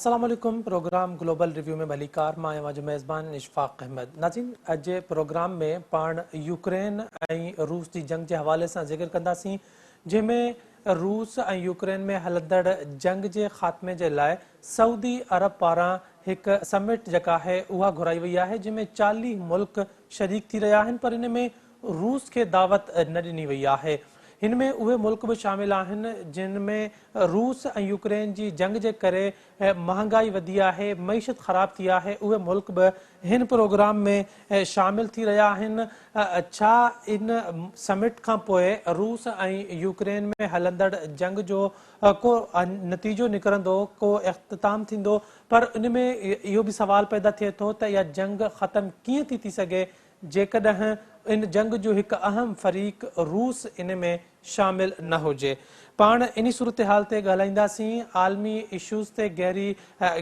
अस्सलाम वालेकुम। Programme global review में भलीकार मां आहियां जो मेज़बान इशफाक अहमद। नाज़रीन, अॼु प्रोग्राम में पाण यूक्रेन ऐं रूस जी जंग जे हवाले सां ज़िक्र कंदासीं, जंहिंमें रूस ऐं यूक्रेन में हलंदड़ जंग जे ख़ात्मे जे लाइ सऊदी अरब पारां हिकु समिट जेका आहे उहा घुराई वई आहे, जंहिंमें 40 मुल्क शरीक थी रहिया आहिनि, पर इन में रूस खे दावत न ॾिनी वई आहे। हिन में उहे मुल्क भी शामिल आहिनि जिन में रूस ऐं यूक्रेन जी जंग जे करे महांगाई वधी आहे, मईशत ख़राब थी आहे। उहे मुल्क भी हिन प्रोग्राम में शामिल थी रहिया आहिनि। छा इन समिट खां पोइ रूस ऐं यूक्रेन में हलंदड़ जंग जो को नतीजो निकिरंदो, को इख़्तिताम थींदो? पर इन में इहो भी सवाल पैदा थिए थो त इहा जंग ख़त्म कीअं थी सघे जेकॾहिं इन जंग जो हिकु अहम फरीक रूस इन में शामिल न हुजे। पाण इन सूरत हाल ते ॻाल्हाईंदासीं। आलमी इशूज़ ते गहरी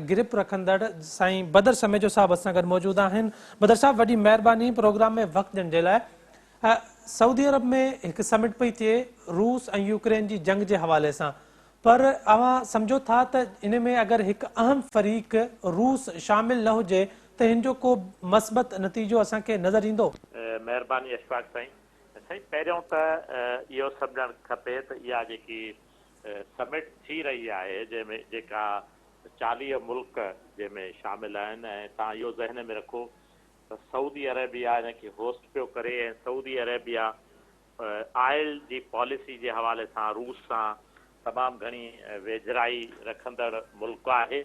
गिरप रखंदड़ साईं बदर समेजो साहब असां गॾु मौजूद आहिनि। बदर साहब, वॾी महिरबानी प्रोग्राम में वक़्तु ॾियण जे लाइ। सऊदी अरब में हिकु समिट पई थिए रूस ऐं यूक्रेन जी जंग जे हवाले सां, पर अवां सम्झो था त इन में अगरि हिकु अहम फरीक रूस शामिल न हुजे त हिन जो को मस्बत नतीजो असांखे नज़र ईंदो? महिरबानी अशफाक साईं। पहिरियों त इहो सम्झणु खपे त इहा जेकी समिट थी रही आहे जंहिंमें जेका 40 मुल्क जंहिंमें शामिल आहिनि, ऐं तव्हां इहो ज़हन में रखो त सऊदी अरेबिया हिनखे होस्ट पियो करे, ऐं सऊदी अरेबिया ऑयल जी पॉलिसी जे हवाले सां रूस सां तमामु घणी वेझराई रखंदड़ मुल्क आहे।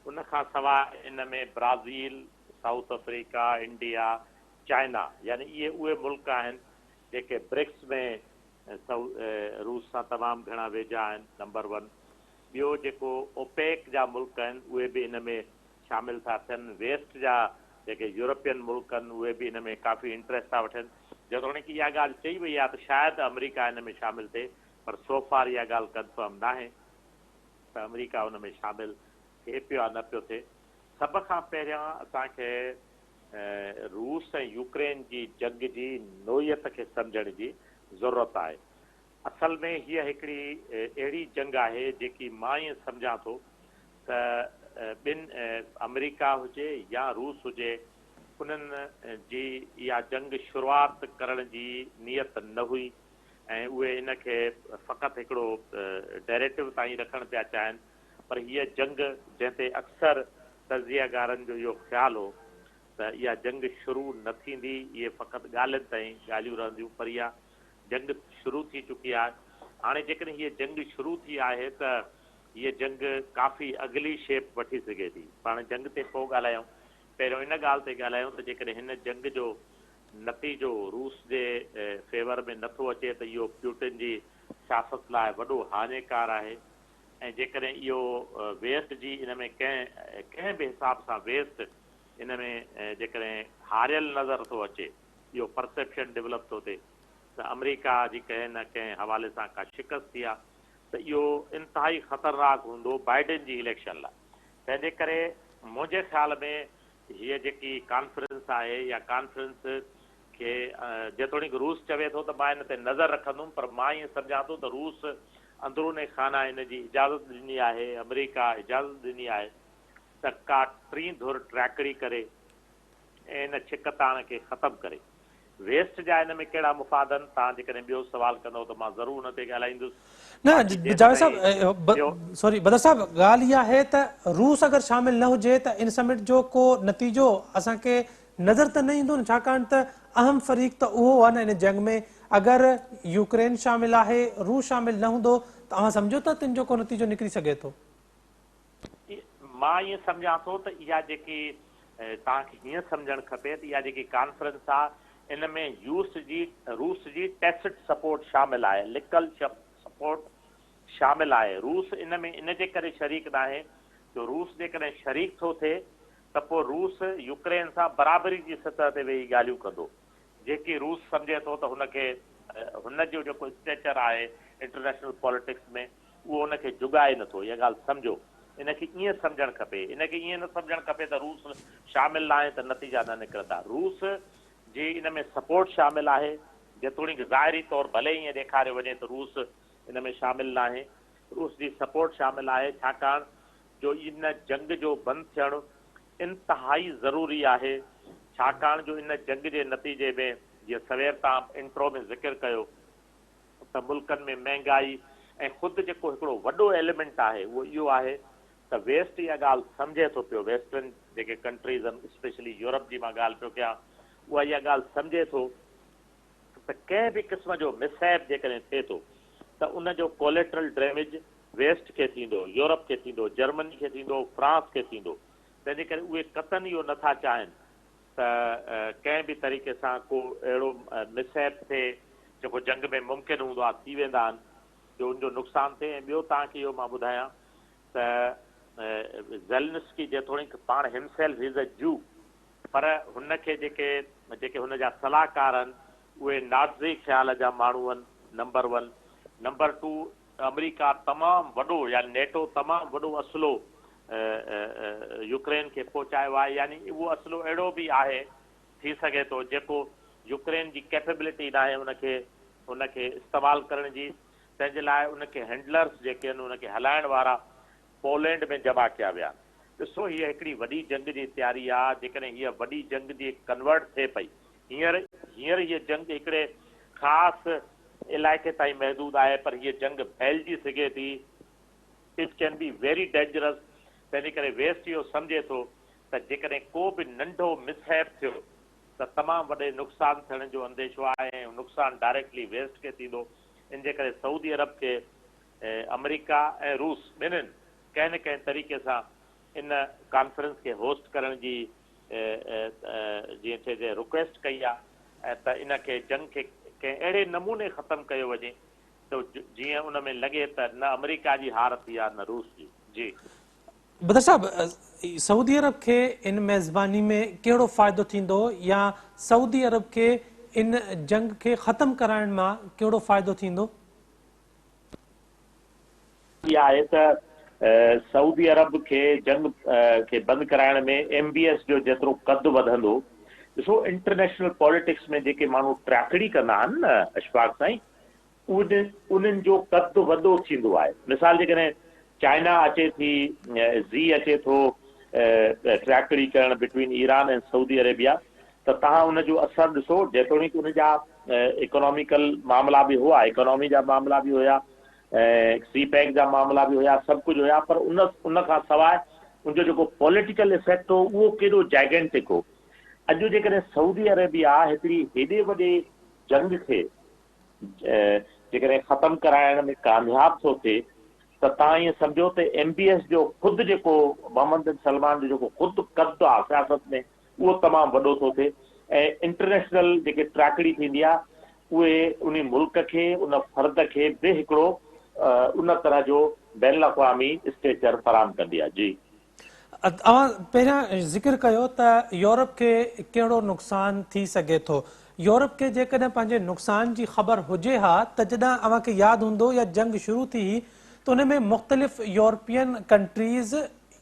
उनखां सवाइ इन में Brazil, south Africa, India, China, यानी इहे उहे मुल्क आहिनि जेके ब्रिक्स में रूस सां तमामु घणा वेझा आहिनि, नंबर 1। ॿियो जेको ओपेक जा मुल्क आहिनि उहे बि इन में शामिल था थियनि। वेस्ट जा जेके यूरोपियन मुल्क आहिनि उहे बि इन में काफ़ी इंट्रस्ट था वठनि। जेतोणीकि इहा ॻाल्हि चई वई आहे त शायदि अमरीका इन में शामिल थिए, पर सोफार इहा ॻाल्हि कंफर्म न आहे त अमरीका उन में शामिल थिए पियो या न पियो थिए। सभ खां पहिरियां असांखे रूस ऐं यूक्रेन जी जंग जी नोयत खे सम्झण जी ज़रूरत आहे। असल में हीअ हिकिड़ी अहिड़ी जंग आहे जेकी मां ईअं सम्झां थो त ॿिनि अमरीका हुजे या रूस हुजे, उन्हनि जी इहा जंग शुरूआति करण जी नियत न हुई, ऐं उहे इनखे फ़क़ति हिकिड़ो डायरेक्टिव ताईं रखणु पिया चाहिनि। पर हीअ जंग जंहिं ते अक्सर तज़ियागारनि जो इहो ख़्यालु हो त इहा जंग शुरू न थींदी, इहे फ़क़ति ॻाल्हियुनि ताईं ॻाल्हियूं रहंदियूं, पर इहा जंग शुरू थी चुकी आहे। हाणे जेकॾहिं हीअ जंग शुरू थी आहे त हीअ जंग काफ़ी अगली शेप वठी सघे थी। पाण जंग ते पोइ ॻाल्हायूं, पहिरियों इन ॻाल्हि ते ॻाल्हायूं त जेकॾहिं हिन जंग जो नतीजो रूस जे फेवर में नथो अचे त इहो प्यूटिन जी सियासत लाइ वॾो हाञेकार आहे। ऐं जेकॾहिं इहो वेस्ट जी इन में कंहिं बि हिसाब सां वेस्ट इन में जेकॾहिं हारियल नज़र थो अचे, इहो परसेप्शन डेवलप थो थिए त अमरीका जी कंहिं न कंहिं हवाले सां का शिकस्त थी आहे, त इहो इंतिहाई ख़तरनाक हूंदो बाइडेन जी इलेक्शन लाइ। तंहिंजे करे मुंहिंजे ख़्याल में हीअ जेकी कॉन्फ्रेंस आहे, या कॉन्फ्रेंस खे जेतोणीकि रूस चवे थो त मां इन ते नज़र रखंदुमि, पर मां ईअं सम्झां थो त रूस अंदरूने खाना इन जी इजाज़त ॾिनी आहे, अमरीका इजाज़त ॾिनी आहे त का टीं धुर ट्रैकड़ी करे ऐं इन छिकताण खे ख़तमु करे। वेस्ट जा इन में कहिड़ा मुफ़ादनि, तव्हां जेकॾहिं ॿियो सवाल कंदव त मां ज़रूरु हुन ते ॻाल्हाईंदुसि। न जावेद साहब, सॉरी बदर साहब, ॻाल्हि इहा आहे त रूस अगरि शामिल न हुजे त इन समिट जो को नतीजो असांखे नज़र त न ईंदो न, छाकाणि त अहम फरीक त उहो आहे न इन जंग में। अगरि यूक्रेन शामिल आहे, रूस शामिल न हूंदो, तव्हां सम्झो था तिन जो को नतीजो निकिरी सघे थो? मां ईअं सम्झां थो त इहा जेकी तव्हांखे हीअं सम्झणु खपे त इहा जेकी कॉन्फ्रेंस आहे इन में रूस जी टेसिट सपोर्ट शामिल आहे, लिकल सपोर्ट शामिल आहे। रूस इन में इन जे करे शरीक न आहे जो रूस जेकॾहिं शरीक थो थिए त पोइ रूस यूक्रेन सां बराबरी जी सतह ते वेही ॻाल्हियूं कंदो, जेकी रूस सम्झे थो त हुनखे हुन जो जेको स्टेचर आहे इंटरनेशनल पॉलिटिक्स में उहो हुनखे जुगाए नथो। इहा ॻाल्हि सम्झो, इनखे ईअं सम्झणु खपे। इनखे ईअं न सम्झणु खपे त रूस शामिल न आहे त नतीजा न निकिरंदा। रूस जी इन में सपोर्ट शामिल आहे, जेतोणीकि ज़ाहिरी तौरु भले ईअं ॾेखारियो वञे त रूस इन में शामिल न आहे, रूस जी सपोर्ट शामिल आहे, छाकाणि जो इन जंग जो बंदि थियणु इंतिहाई ज़रूरी आहे, छाकाणि जो इन जंग जे नतीजे में जीअं सवेर तव्हां इंट्रो में ज़िक्र कयो त मुल्कनि में महांगाई ऐं ख़ुदि जेको हिकिड़ो वॾो एलिमेंट आहे उहो इहो आहे त वेस्ट इहा ॻाल्हि सम्झे थो पियो, वेस्टर्न जेके कंट्रीज़ आहिनि स्पेशली यूरोप जी मां ॻाल्हि पियो कयां, उहा इहा ॻाल्हि सम्झे थो त कंहिं बि क़िस्म जो मिसहैप जेकॾहिं थिए थो त उनजो कोलेट्रल डैमेज वेस्ट खे थींदो, यूरोप खे थींदो, जर्मनी खे थींदो, फ्रांस खे थींदो। तंहिंजे करे उहे क़तनि इहो नथा चाहिनि त कंहिं बि तरीक़े सां को अहिड़ो मिसहैप थिए जेको जंग में मुमकिन हूंदो आहे, थी वेंदा आहिनि, जो उनजो नुक़सानु थिए। ऐं ॿियो तव्हांखे इहो मां ॿुधायां त ज़ेलेंस्की जेतोणीकि पाण हिमसेल्फ इज़ अ जू, पर हुनखे जेके हुन जा सलाहकार आहिनि उहे नाज़ी ख़्याल जा माण्हू आहिनि, नंबर 1। नंबर 2, अमेरिका तमामु वॾो या नेटो तमामु वॾो असलो यूक्रेन खे पहुचायो आहे, यानी उहो असलो अहिड़ो बि आहे थी सघे थो जेको यूक्रेन जी कैपेबिलिटी न आहे उनखे इस्तेमालु करण जी। तंहिंजे लाइ उनखे हैंडलर्स जेके आहिनि उनखे हलाइण वारा पोलैंड में जमा कया विया। ॾिसो, हीअ हिकिड़ी वॾी जंग जी तयारी आहे। जेकॾहिं हीअ वॾी जंग जी कन्वर्ट थिए पई, हींअर हीअ जंग हिकिड़े ख़ासि इलाइक़े ताईं महदूद आहे, पर हीअ जंग फैलिजी सघे थी। It can be very dangerous. तंहिंजे करे वेस्ट इहो सम्झे थो त जेकॾहिं को बि नंढो मिसहैप थियो त तमामु वॾे नुक़सान थियण जो अंदेशो आहे, ऐं नुक़सानु डायरेक्टली वेस्ट खे थींदो। इन जे करे सऊदी अरब खे अमेरिका ऐं रूस ॿिन्हिनि कंहिं न कंहिं तरीक़े सां इन कॉन्फ्रेंस खे होस्ट करण जी जीअं चइजे रिक्वेस्ट कई आहे, ऐं त इनखे जंग खे कंहिं अहिड़े नमूने ख़तमु कयो वञे त जीअं उन में लॻे त न अमेरिका जी हार थी आहे न रूस जी। जी बदर साहब, सऊदी अरब खे इन मेज़बानी में कहिड़ो फ़ाइदो थींदो या सऊदी अरब खे इन जंग खे ख़तमु कराइण मां कहिड़ो फ़ाइदो थींदो? इहा आहे त सऊदी अरब खे जंग खे बंदि कराइण में MBS जो जेतिरो क़दु वधंदो। ॾिसो, इंटरनेशनल पॉलिटिक्स में जेके माण्हू ट्रैकड़ी कंदा आहिनि न अशफाक साईं, उन्हनि जो क़दु वॾो थींदो आहे। मिसाल जे कॾहिं चाइना अचे थी, ज़ी अचे थो ट्रैकड़ी करणु बिटवीन ईरान ऐं सऊदी अरेबिया, त तव्हां उनजो असरु ॾिसो। जेतोणीकि उन जा इकोनॉमिकल मामला बि हुआ, इकोनॉमी जा मामला बि हुया, सी पैक जा मामला बि हुया, सभु कुझु हुया, पर उन खां सवाइ उनजो जेको पॉलिटिकल इफेक्ट हो उहो केॾो जाइगेंटिक हो। अॼु जेकॾहिं सऊदी अरेबिया हिकिड़ी हेॾे वॾे जंग खे जेकॾहिं ख़तमु कराइण में कामयाबु थो थिए त तव्हां ईअं सम्झो त MBS जो ख़ुदि जेको मोहम्मद बिन सलमान जो जेको ख़ुदि क़ब्ज़ो आहे सियासत में, उहो तमामु वॾो थो थिए। ऐं इंटरनेशनल जेके ट्रैकड़ी थींदी आहे उहे उन मुल्क खे, उन फ़र्द खे बि हिकिड़ो उन तरह जो बैन अक़वामी स्टेचर फराहम कंदी आहे। जी तव्हां पहिरियां ज़िक्र कयो त यूरोप खे कहिड़ो नुक़सानु थी सघे थो। यूरोप खे जेकॾहिं पंहिंजे नुक़सान जी ख़बर हुजे हा त जॾहिं अव्हांखे यादि हूंदो या जंग शुरू थी त उन में मुख़्तलिफ़ यूरोपियन कंट्रीज़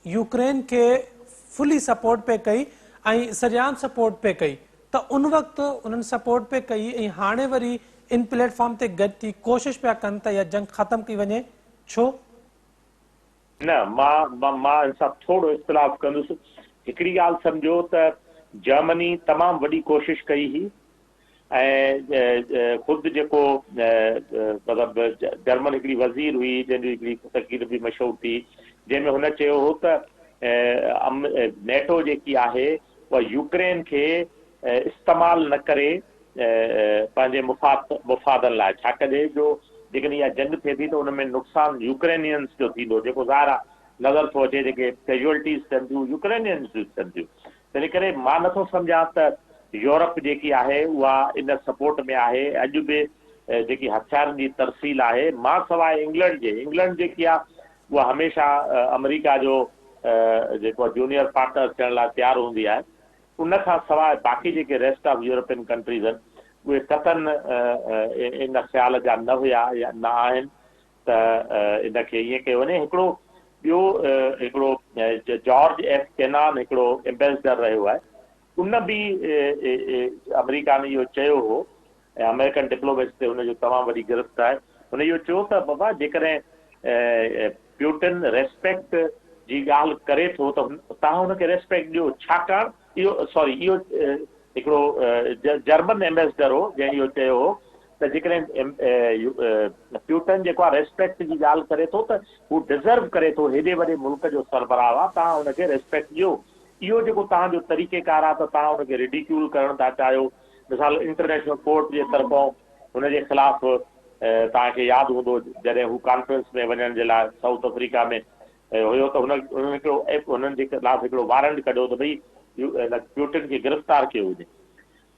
यूक्रेन खे फुली सपोर्ट पे कई ऐं सरियाम सपोर्ट पे कई, त उन वक़्तु उन्हनि सपोर्ट पे कई ऐं हाणे वरी इन प्लेटफॉर्म ते गॾु थी कोशिशि पिया कनि त इहा जंग ख़तमु कई वञे। छो न, मां इन सां थोरो इख़्तिलाफ़ कंदुसि। हिकिड़ी ॻाल्हि सम्झो त जर्मनी तमामु वॾी कोशिशि कई हुई, ऐं ख़ुदि जेको मतिलबु जर्मन हिकिड़ी वज़ीर हुई जंहिंजी हिकिड़ी तक़रीर बि मशहूरु थी, जंहिंमें हुन चयो हो त नेटो जेकी आहे उहा यूक्रेन खे इस्तेमालु न करे पंहिंजे मुफ़ादनि लाइ, छा कजे जो जेकॾहिं इहा जंग थिए थी त उन में नुक़सानु यूक्रेनियंस जो थींदो, जेको ज़ाहिर आहे नज़र थो अचे जेके कैजुअलिटीज़ थियनि थियूं यूक्रेनियंस जूं थियनि थियूं। तंहिं करे मां नथो सम्झां त यूरोप जेकी आहे उहा इन सपोर्ट में आहे। अॼु बि जेकी हथियारनि जी तरसील आहे, मां सवाइ इंग्लैंड जेकी आहे उहा हमेशह अमेरिका जो जेको जूनियर पार्टनर थियण लाइ तयारु हूंदी आहे। उन खां सवाइ बाक़ी जेके रेस्ट ऑफ यूरोपियन कंट्रीज़ आहिनि उहे कतन इन ख़्याल जा न हुया या न आहिनि त इनखे ईअं कयो वञे। हिकिड़ो ॿियो हिकिड़ो जॉर्ज एफ केनान हिकिड़ो एम्बेसडर रहियो आहे, उन बि अमेरिका में इहो चयो हो, ऐं अमेरिकन डिप्लोमेसी ते हुनजो तमामु वॾी गिरफ़्त आहे। हुन इहो चयो त बाबा जेकॾहिं प्यूटिन रेस्पेक्ट जी ॻाल्हि करे थो त तव्हां हुनखे रेस्पेक्ट ॾियो, छाकाणि इहो हिकिड़ो जर्मन एम्बेसडर हो जंहिं इहो चयो हो त जेकॾहिं प्यूटन जेको आहे रेस्पेक्ट जी ॻाल्हि करे थो त हू डिज़र्व करे थो, हेॾे वॾे मुल्क जो सरबराह आहे, तव्हां हुनखे रेस्पेक्ट ॾियो। इहो जेको तव्हांजो तरीक़ेकार आहे त तव्हां हुनखे रिडिक्यूल करणु था चाहियो। मिसाल इंटरनेशनल कोर्ट जे तरफ़ां हुनजे ख़िलाफ़ तव्हांखे यादि हूंदो जॾहिं हू कॉन्फ्रेंस में वञण जे लाइ साउथ अफ्रीका में हुयो त हुननि जे ख़िलाफ़ हिकिड़ो वारंट कढियो त भई प्यूटन खे गिरफ़्तार कयो हुजे।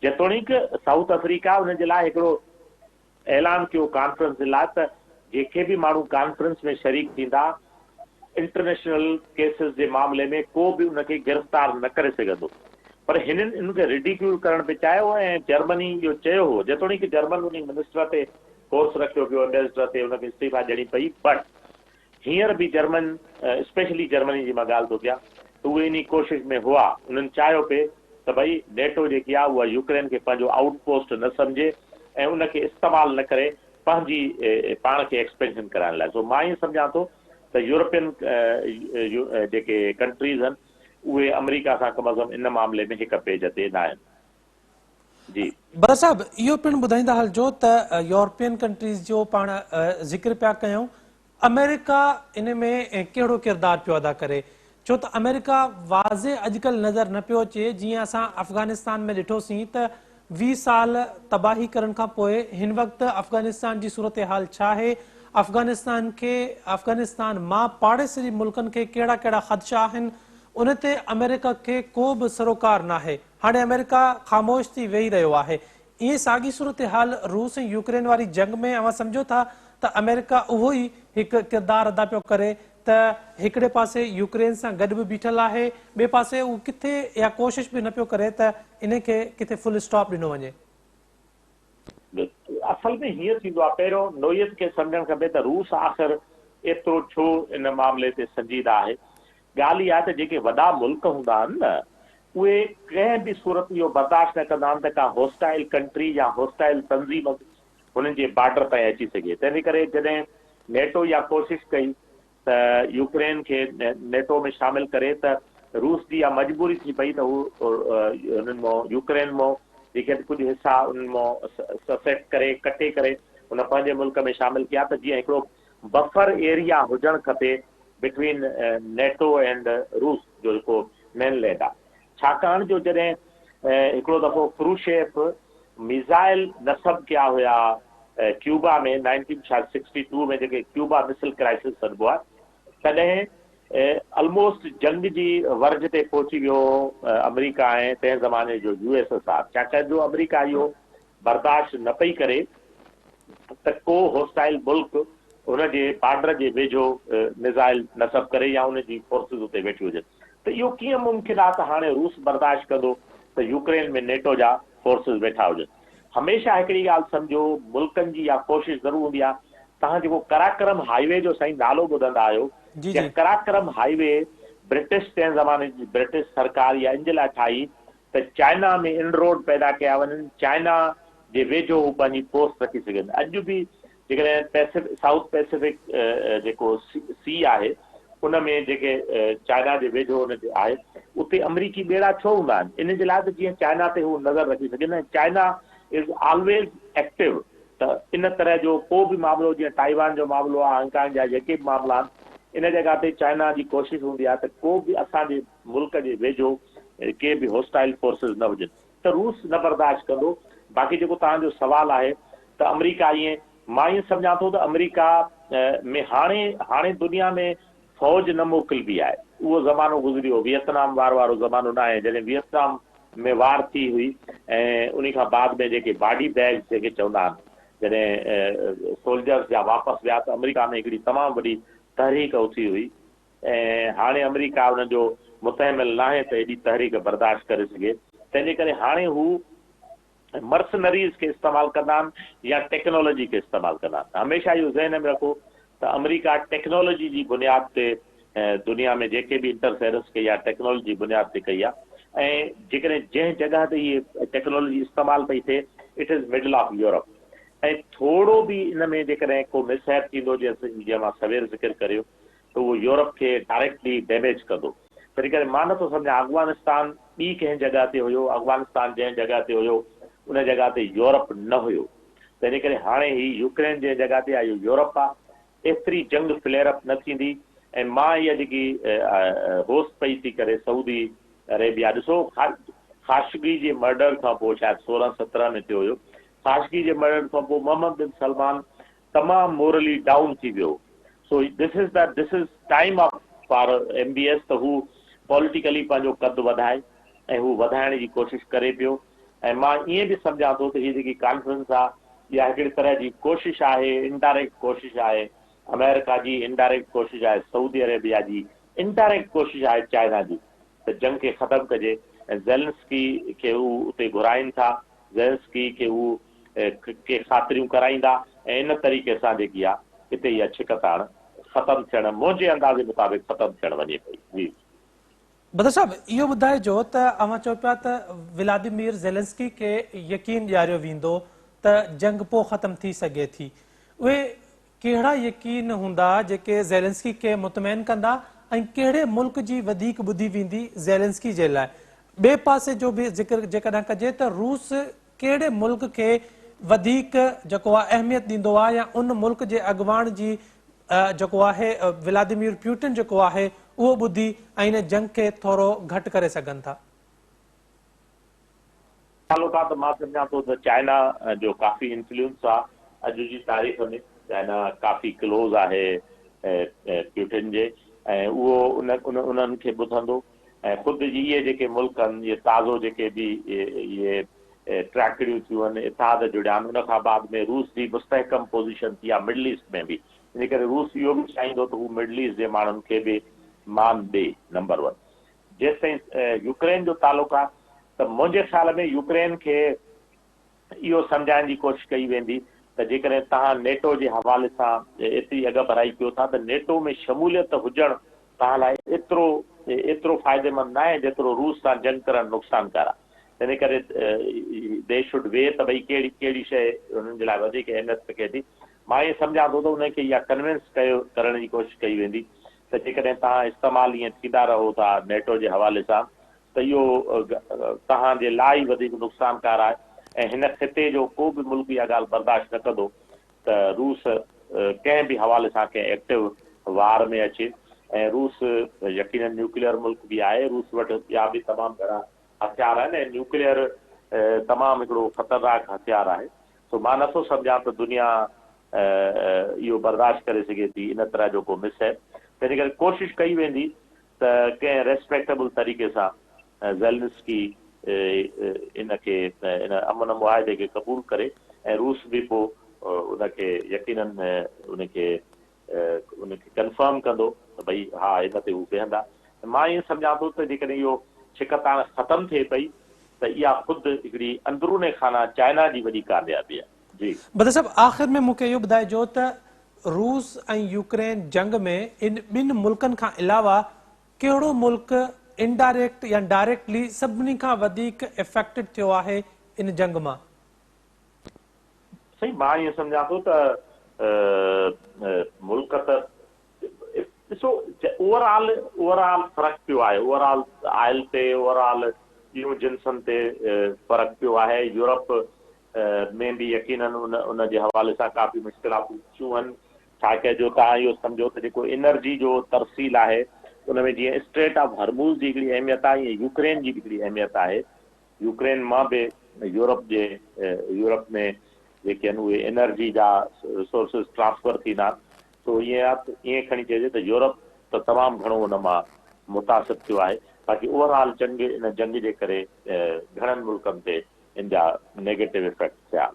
जेतोणीकि साउथ अफ्रीका हुनजे लाइ हिकिड़ो ऐलान कयो कॉन्फ्रेंस जे लाइ त जेके बि माण्हू कॉन्फ्रेंस में शरीक थींदा इंटरनेशनल केसिस जे मामले में को बि उनखे गिरफ़्तार न करे सघंदो। पर हिननि इनखे रिडिक्यूल करणु बि चाहियो ऐं जर्मनी इहो चयो हो, जेतोणीकि जर्मन उन मिनिस्टर ते फोर्स रखियो पियो, एम्बेसडर ते हुनखे इस्तीफ़ा ॾियणी पई। बट हींअर बि जर्मन स्पेशली जर्मनी जी मां ॻाल्हि थो कयां त उहे इन कोशिशि में हुआ, उन्हनि चाहियो पिए त भई नेटो जेकी आहे उहा यूक्रेन खे पंहिंजो आउटपोस्ट न सम्झे ऐं उनखे इस्तेमालु न करे पंहिंजी पाण खे एक्सपेंशन कराइण लाइ। सो मां ईअं सम्झां थो त यूरोपियन जेके कंट्रीज़ आहिनि उहे अमेरिका सां कम अज़ कम इन मामले में हिक पेज ते न आहिनि। जी बर साहब, इहो पिणु ॿुधाईंदा हलिजो त यूरोपियन कंट्रीज़ जो पाण ज़िक्र पिया कयूं, अमेरिका इन में कहिड़ो किरदारु पियो अदा करे? छो त अमेरिका वाज़े अॼुकल्ह नज़र न पियो अचे, जीअं असां अफ़गानिस्तान में ॾिठोसीं त 20 साल तबाही करण खां पोइ हिन वक़्तु अफ़गानिस्तान जी सूरत हाल छा आहे, अफ़गानिस्तान मां पाड़ेसरी मुल्कनि खे कहिड़ा कहिड़ा ख़दशा आहिनि, उन ते अमेरिका खे को बि सरोकार न आहे। हाणे अमेरिका ख़ामोश थी वेही रहियो आहे। ईअं साॻी सूरत हाल रूस ऐं यूक्रेन वारी जंग में अवां सम्झो था त अमेरिका उहो ई हिकु किरदारु अदा पियो करे त हिकिड़े पासे यूक्रेन सां गॾु बि बीठल आहे, ॿिए पासे उहो किथे या कोशिशि बि न पियो करे त इनखे किथे फुल स्टॉप ॾिनो वञे। असल में हीअं थींदो आहे, पहिरियों नोयत खे सम्झणु खपे त रूस आख़िर एतिरो छो इन मामले ते संजीदा आहे। ॻाल्हि इहा आहे त जेके वॾा मुल्क हूंदा आहिनि न उहे कंहिं बि सूरत इहो बर्दाश्त न कंदा आहिनि त का होस्टाइल कंट्री या होस्टाइल तंज़ीम हुननि जे बॉर्डर ताईं अची सघे। तंहिंजे करे जॾहिं नेटो इहा कोशिशि कई त यूक्रेन खे नेटो में शामिलु करे त रूस जी इहा मजबूरी थी पई त हू हुननि मां यूक्रेन मां जेके कुझु हिसा उन्हनि मां सेट करे कटे करे उन पंहिंजे मुल्क में शामिलु कया त जीअं हिकिड़ो बफर एरिया हुजणु खपे बिटवीन नेटो एंड रूस जो जेको मेनलैंड आहे। छाकाणि जो जॾहिं हिकिड़ो दफ़ो क्रूशेफ मिज़ाइल नसब कया हुया क्यूबा में 1962 में जेके क्यूबा मिसल क्राइसिस सॾिबो आहे, तॾहिं ऑलमोस्ट जंग जी वर्ज ते पहुची वियो अमेरिका ऐं तंहिं ज़माने जो USSR। छाकाणि जो अमेरिका इहो बर्दाश्त न पई करे त को होस्टाइल मुल्क हुनजे बॉर्डर जे वेझो मिज़ाइल नसब करे या हुनजी फोर्सिस उते वेठी हुजनि। त इहो कीअं मुमकिन आहे त हाणे रूस बर्दाश्त कंदो त यूक्रेन में नेटो जा फोर्सिस वेठा हुजनि। हमेशह हिकिड़ी ॻाल्हि सम्झो, मुल्कनि जी इहा कोशिशि ज़रूरु हूंदी आहे। तव्हां जेको कराक्रम हाईवे जो साईं नालो ॿुधंदा आहियो, या कराक्रम हाईवे ब्रिटिश तंहिं ज़माने जी ब्रिटिश सरकार या इन जे लाइ ठाही त चाइना में इन रोड पैदा कया वञनि, चाइना जे वेझो हू पंहिंजी फोर्स रखी सघनि। अॼु बि जेकॾहिं साउथ पैसिफिक जेको सी आहे उन में जेके चाइना जे वेझो हुन आहे उते अमरीकी ॿेड़ा छो हूंदा आहिनि? इन जे लाइ त जीअं चाइना ते हू नज़र रखी सघनि ऐं चाइना इज़ ऑलवेज एक्टिव। त इन तरह जो को बि मामिलो जीअं ताइवान जो मामिलो आहे, हांगकांग जा जेके बि मामला आहिनि, इन जॻह ते चाइना जी कोशिशि हूंदी आहे त को बि असांजे मुल्क जे वेझो के बि होस्टाइल फोर्सिस न हुजनि। त रूस न बर्दाश्त कंदो। बाक़ी जेको तव्हांजो सुवालु आहे त अमेरिका ईअं, मां ईअं सम्झां थो त अमेरिका में हाणे दुनिया में फ़ौज न मोकिलिबी आहे। उहो ज़मानो गुज़री वियो, वियतनाम वारो ज़मानो न आहे। जॾहिं वियतनाम में वार थी हुई ऐं उन खां बाद में जेके बॉडी बैग जेके चवंदा आहिनि, जॾहिं सोल्जर्स जा वापसि विया त अमेरिका में हिकिड़ी तमामु वॾी तहरीक उथी हुई ऐं हाणे अमेरिका हुन जो मुतहमिल न आहे त एॾी तहरीक बर्दाश्त करे सघे। तंहिंजे करे हाणे हू मर्सनरीज़ खे इस्तेमालु कंदा आहिनि या टेक्नोलॉजी खे इस्तेमालु कंदा आहिनि। हमेशह इहो ज़हन में रखो त अमेरिका टेक्नोलॉजी जी बुनियाद ते दुनिया में जेके बि इंटरफेरेंस कई आहे टेक्नोलॉजी बुनियाद ते कई आहे। ऐं जेकॾहिं जंहिं जॻह ते इहे टेक्नोलॉजी इस्तेमालु पई थिए it is middle of Europe. ऐं थोरो बि इन में जेकॾहिं को मिसहैप थींदो जीअं मां सवेर ज़िक्र करियो त उहो यूरोप खे डायरेक्टली डैमेज कंदो। तंहिं करे मां नथो सम्झां अफ़गानिस्तान ॿी कंहिं जॻह ते हुयो, अफ़गानिस्तान जंहिं जॻह ते हुयो उन जॻह ते यूरोप न हुयो। तंहिं करे हाणे ही यूक्रेन जंहिं जॻह ते आहे इहो यूरोप आहे। एतिरी जंग फ्लेयरअप न थींदी। ऐं मां इहा जेकी होस्ट पई थी करे सऊदी अरेबिया, ॾिसो ख़ाशगी जे मर्डर खां पोइ शायदि 16-17 में थियो हुयो, ख़ाशगी जे मर्डर खां पोइ मोहम्मद बिन सलमान तमामु मोरली डाउन थी वियो। So this is time of for MBS त हू पॉलिटिकली पंहिंजो कदु वधाए ऐं हू वधाइण जी कोशिशि करे पियो। ऐं मां ईअं बि सम्झां थो त हीअ जेकी कॉन्फ्रेंस आहे इहा हिकिड़ी तरह जी कोशिशि आहे, इनडायरेक्ट कोशिशि आहे अमेरिका जी, इनडायरेक्ट कोशिशि आहे सऊदी अरेबिया जी, इनडायरेक्ट कोशिशि आहे चाइना जी त जंग खे ख़तमु कजे। ऐं ज़ेलेंस्की खे हू उते घुराइनि था, ज़ेलेंस्की खे हू के ख़ातिरियूं कराईंदा ऐं इन तरीक़े सां जेकी आहे हिते इहा छिकताण ख़तमु थियणु मुंहिंजे अंदाज़े मुताबिक़ ख़तमु थियणु वञे पई। जी बदर साहब, इहो ॿुधाइजो त अव्हां चओ पिया त व्लादिमीर ज़ेलेंस्की खे यकीन ॾियारियो वेंदो त जंग पोइ ख़तमु थी सघे थी। उहे कहिड़ा यकीन हूंदा जेके ज़ेलेंस्की खे मुतमइन कंदा ऐं कहिड़े मुल्क जी वधीक ॿुधी वेंदी ज़ेलेंस्की जे लाइ? ॿिए पासे जो बि ज़िक्र जेकॾहिं कजे त रूस कहिड़े मुल्क खे वधीक जेको आहे अहमियत ॾींदो आहे या उन मुल्क जे अॻुवाण जी जेको आहे व्लादिमीर पुतिन जेको आहे उहो ॿुधी ऐं इन जंग खे थोरो घटि करे सघनि था? तालुकात मां सम्झां थो त चाइना जो काफ़ी इन्फ्लुएंस आहे अॼु जी तारीख़ में। चाइना काफ़ी क्लोज़ आहे प्यूटिन जे ऐं उहो उन्हनि खे ॿुधंदो। ऐं ख़ुदि इहे जेके मुल्क आहिनि, इहे ताज़ो जेके बि इहे ट्रैकड़ियूं थियूं आहिनि, इतिहाद जुड़िया आहिनि, उन खां बाद में रूस जी मुस्तहकम पोज़ीशन थी आहे मिडल ईस्ट में बि। इन करे रूस इहो बि चाहींदो त हू मिडल ईस्ट जे माण्हुनि खे बि मान ॾे, नंबर 1। जेसिताईं यूक्रेन जो तालुक़ु आहे त मुंहिंजे ख़्याल में यूक्रेन खे इहो सम्झाइण जी कोशिशि कई वेंदी त जेकॾहिं तव्हां नेटो जे हवाले सां एतिरी अॻ भराई कयो था त नेटो में शमूलियत हुजणु तव्हां लाइ एतिरो फ़ाइदेमंद न आहे जेतिरो रूस सां जंग करणु नुक़सानकार आहे। तंहिं करे दे शुड वे त भई कहिड़ी शइ हुननि जे लाइ वधीक अहमियत रखे थी। मां इएं सम्झां थो त उनखे इहा कन्विंस करण जी कोशिशि कई वेंदी त जेकॾहिं तव्हां इस्तेमालु ईअं थींदा रहो था नेटो जे हवाले सां त इहो तव्हांजे लाइ वधीक नुक़सानकार आहे। ऐं हिन ख़िते जो को बि मुल्क इहा ॻाल्हि बर्दाश्त न कंदो त रूस कंहिं बि हवाले सां कंहिं एक्टिव वार में अचे। ऐं रूस यकीनन न्यूक्लियर मुल्क बि आहे, रूस वटि ॿिया बि तमामु घणा हथियार आहिनि ऐं न्यूक्लियर तमामु हिकिड़ो ख़तरनाक हथियार आहे। सो मां नथो सम्झां त दुनिया इहो बर्दाश्त करे सघे थी इन तरह जो को मिसहैप। तंहिं करे कोशिशि कई वेंदी त कंहिं रेस्पेक्टेबल तरीक़े सां ज़ेलेंस्की इनखे इन अमन मुआहिदे खे क़बूल करे ऐं रूस बि पोइ उनखे यकीनन उनखे कंफर्म कंदो त भई हा इन ते हू बीहंदा। मां ईअं सम्झां थो त जेकॾहिं इहो छिकताण ख़तमु थिए पई त इहा ख़ुदि हिकिड़ी अंदरूने खाना चाइना जी वॾी कामयाबी आहे। जी बदर साहब, आख़िर में मूंखे इहो ॿुधाइजो त रूस ऐं यूक्रेन जंग में इन ॿिनि मुल्कनि खां अलावा कहिड़ो मुल्क इनडायरेक्ट या डायरेक्टली सभिनी खां वधीक इफेक्टेड थियो आहे इन जंग मां? सही, मां ईअं सम्झां थो त मुल्क त ॾिसो ओवरऑल फ़र्क़ु पियो आहे। ओवरऑल आयल ते ओवरऑल ॿियूं जिन्सनि ते फ़र्क़ु पियो आहे। यूरोप में बि यकीनन उन जे हवाले सां काफ़ी मुश्किलातूं थियूं आहिनि। छा कहिजो तव्हां इहो सम्झो त जेको एनर्जी जो तरसील आहे उन में जीअं स्ट्रेट ऑफ हॉर्मूज़ जी हिकिड़ी अहमियत आहे, ईअं यूक्रेन जी बि हिकिड़ी अहमियत आहे। यूक्रेन मां बि यूरोप में जेके आहिनि उहे एनर्जी जा रिसोर्सिस ट्रांसफर थींदा। सो ईअं खणी चइजे त यूरोप त तमामु घणो उन मां मुतासिर थियो आहे। बाक़ी ओवरऑल इन जंग जे करे घणनि मुल्कनि ते इन जा नेगेटिव इफेक्ट थिया।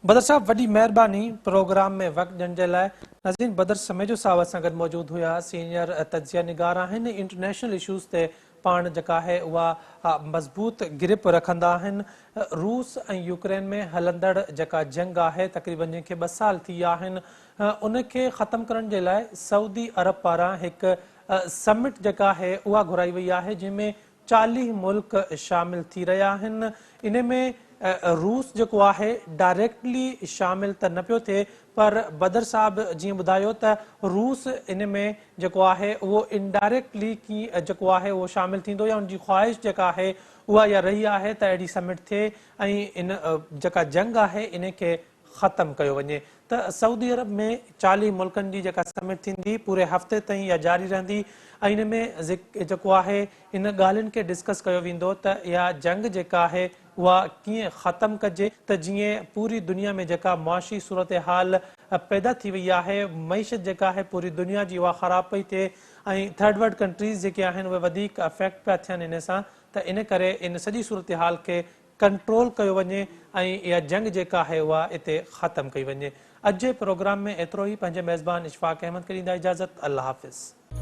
बदर साहब, वॾी महिरबानी प्रोग्राम में वक़्तु ॾियण जे लाइ। नाज़रीन, बदर समेजो साहब असां गॾु मौजूदु हुआ, सीनियर तजिया निगार आहिनि। इंटरनेशनल इशूज़ ते पाण जेका आहे उहा मज़बूत गिरिप रखंदा आहिनि। रूस ऐं यूक्रेन में हलंदड़ जेका जंग आहे तक़रीबन जंहिंखे 2 साल थी विया आहिनि, उनखे ख़तमु करण जे लाइ सऊदी अरब पारां हिकु समिट जेका आहे उहा घुराई वई आहे जंहिंमें 40 मुल्क शामिल थी रहिया आहिनि। इन में रूस जेको आहे डायरेक्टली शामिल त न पियो थिए, पर बदर साहब जीअं ॿुधायो त रूस इन में जेको आहे उहो इनडायरेक्टली जेको आहे उहो शामिल थींदो या उनजी ख़्वाहिश जेका आहे उहा इहा रही आहे त अहिड़ी समिट थिए ऐं इन जेका जंग आहे इन खे ख़तमु कयो वञे। त सऊदी अरब में 40 मुल्कनि जी जेका समिट थींदी पूरे हफ़्ते ताईं इहा जारी रहंदी ऐं इन में जेको आहे इन ॻाल्हियुनि खे डिस्कस कयो वेंदो त इहा जंग जेका आहे उहा कीअं ख़तमु कजे, त जीअं पूरी दुनिया में जेका मुआशी सूरत हाल पैदा थी वई आहे, मईशत जेका आहे पूरी दुनिया जी उहा ख़राब पई थिए ऐं थर्ड वर्ल्ड कंट्रीज़ जेके आहिनि उहे वधीक अफेक्ट पिया थियनि इन सां, त इन करे इन सॼी सूरत हाल खे कंट्रोल कयो वञे ऐं इहा जंग जेका आहे उहा हिते ख़तमु कई वञे। अॼु जे प्रोग्राम में एतिरो ई। पंहिंजे मेज़बान इशफाक अहमद खे ॾींदा इजाज़त। अल्लाह हाफ़िज़।